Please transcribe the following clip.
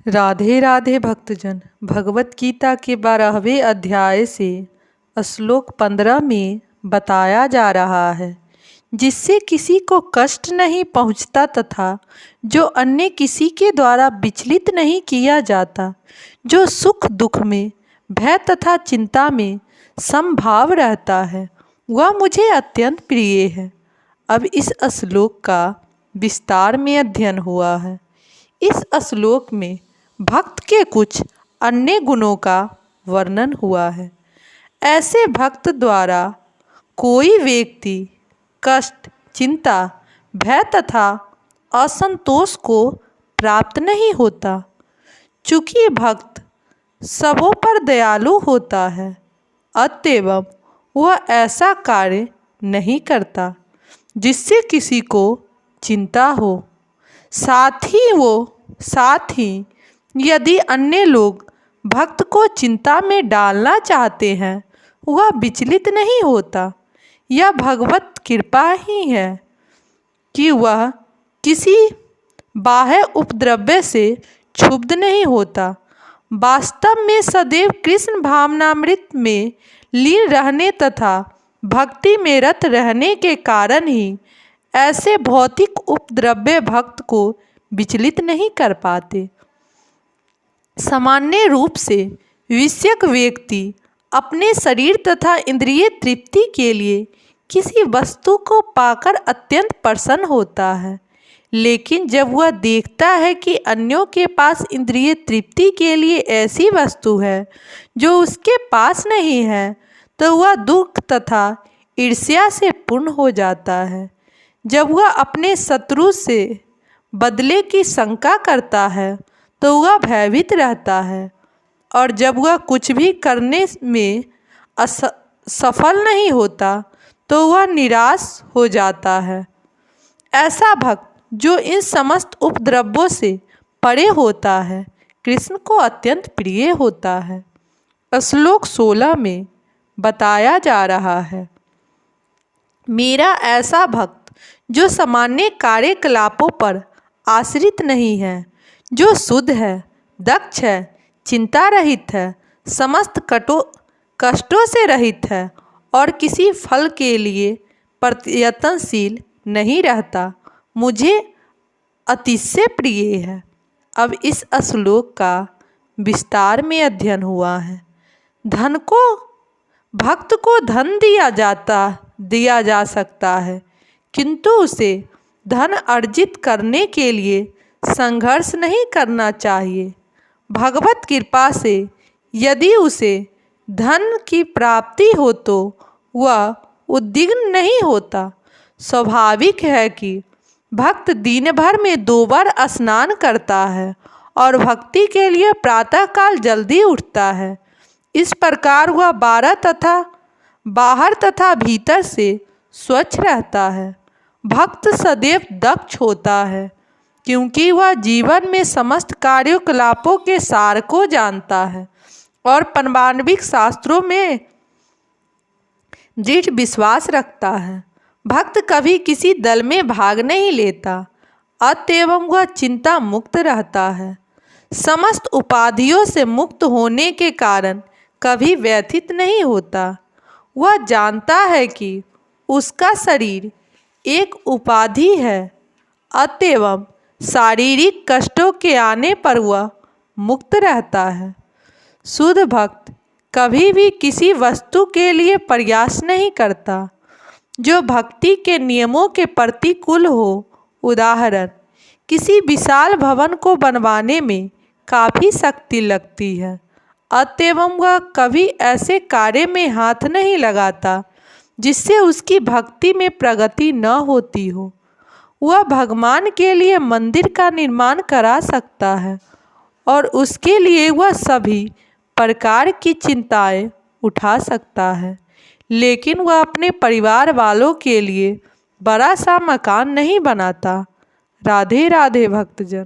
राधे राधे भक्तजन। भगवत गीता के 12वें अध्याय से श्लोक 15 में बताया जा रहा है, जिससे किसी को कष्ट नहीं पहुंचता तथा जो अन्य किसी के द्वारा विचलित नहीं किया जाता, जो सुख दुख में, भय तथा चिंता में समभाव रहता है, वह मुझे अत्यंत प्रिय है। अब इस श्लोक का विस्तार में अध्ययन हुआ है। इस श्लोक में भक्त के कुछ अन्य गुणों का वर्णन हुआ है। ऐसे भक्त द्वारा कोई व्यक्ति कष्ट, चिंता, भय तथा असंतोष को प्राप्त नहीं होता। चूँकि भक्त सबों पर दयालु होता है, अतएव वह ऐसा कार्य नहीं करता जिससे किसी को चिंता हो। साथ ही यदि अन्य लोग भक्त को चिंता में डालना चाहते हैं, वह विचलित नहीं होता। यह भगवत कृपा ही है कि वह किसी बाह्य उपद्रव्य से क्षुब्ध नहीं होता। वास्तव में सदैव कृष्ण भावनामृत में लीन रहने तथा भक्ति में रत रहने के कारण ही ऐसे भौतिक उपद्रव्य भक्त को विचलित नहीं कर पाते। सामान्य रूप से विषयक व्यक्ति अपने शरीर तथा इंद्रिय तृप्ति के लिए किसी वस्तु को पाकर अत्यंत प्रसन्न होता है, लेकिन जब वह देखता है कि अन्यों के पास इंद्रिय तृप्ति के लिए ऐसी वस्तु है जो उसके पास नहीं है, तो वह दुख तथा ईर्ष्या से पूर्ण हो जाता है। जब वह अपने शत्रु से बदले की शंका करता है, तो वह भयभीत रहता है, और जब वह कुछ भी करने में सफल नहीं होता, तो वह निराश हो जाता है। ऐसा भक्त जो इन समस्त उपद्रव्यों से परे होता है, कृष्ण को अत्यंत प्रिय होता है। श्लोक 16 में बताया जा रहा है, मेरा ऐसा भक्त जो सामान्य कार्यकलापों पर आश्रित नहीं है, जो शुद्ध है, दक्ष है, चिंता रहित है, समस्त कष्टों से रहित है और किसी फल के लिए प्रयत्नशील नहीं रहता, मुझे अतिशय प्रिय है। अब इस श्लोक का विस्तार में अध्ययन हुआ है। भक्त को धन दिया जा सकता है, किंतु उसे धन अर्जित करने के लिए संघर्ष नहीं करना चाहिए। भगवत कृपा से यदि उसे धन की प्राप्ति हो तो वह उद्विग्न नहीं होता। स्वाभाविक है कि भक्त दिन भर में 2 बार स्नान करता है और भक्ति के लिए प्रातःकाल जल्दी उठता है। इस प्रकार वह बाहर तथा भीतर से स्वच्छ रहता है। भक्त सदैव दक्ष होता है, क्योंकि वह जीवन में समस्त कार्यकलापों के सार को जानता है और पारमार्थिक शास्त्रों में दृढ़ विश्वास रखता है। भक्त कभी किसी दल में भाग नहीं लेता, अतएव वह चिंता मुक्त रहता है। समस्त उपाधियों से मुक्त होने के कारण कभी व्यथित नहीं होता। वह जानता है कि उसका शरीर एक उपाधि है, अतएव शारीरिक कष्टों के आने पर वह मुक्त रहता है। शुद्ध भक्त कभी भी किसी वस्तु के लिए प्रयास नहीं करता जो भक्ति के नियमों के प्रतिकूल हो। उदाहरण, किसी विशाल भवन को बनवाने में काफ़ी शक्ति लगती है, अतएव वह कभी ऐसे कार्य में हाथ नहीं लगाता जिससे उसकी भक्ति में प्रगति न होती हो। वह भगवान के लिए मंदिर का निर्माण करा सकता है और उसके लिए वह सभी प्रकार की चिंताएं उठा सकता है, लेकिन वह अपने परिवार वालों के लिए बड़ा सा मकान नहीं बनाता। राधे राधे भक्तजन।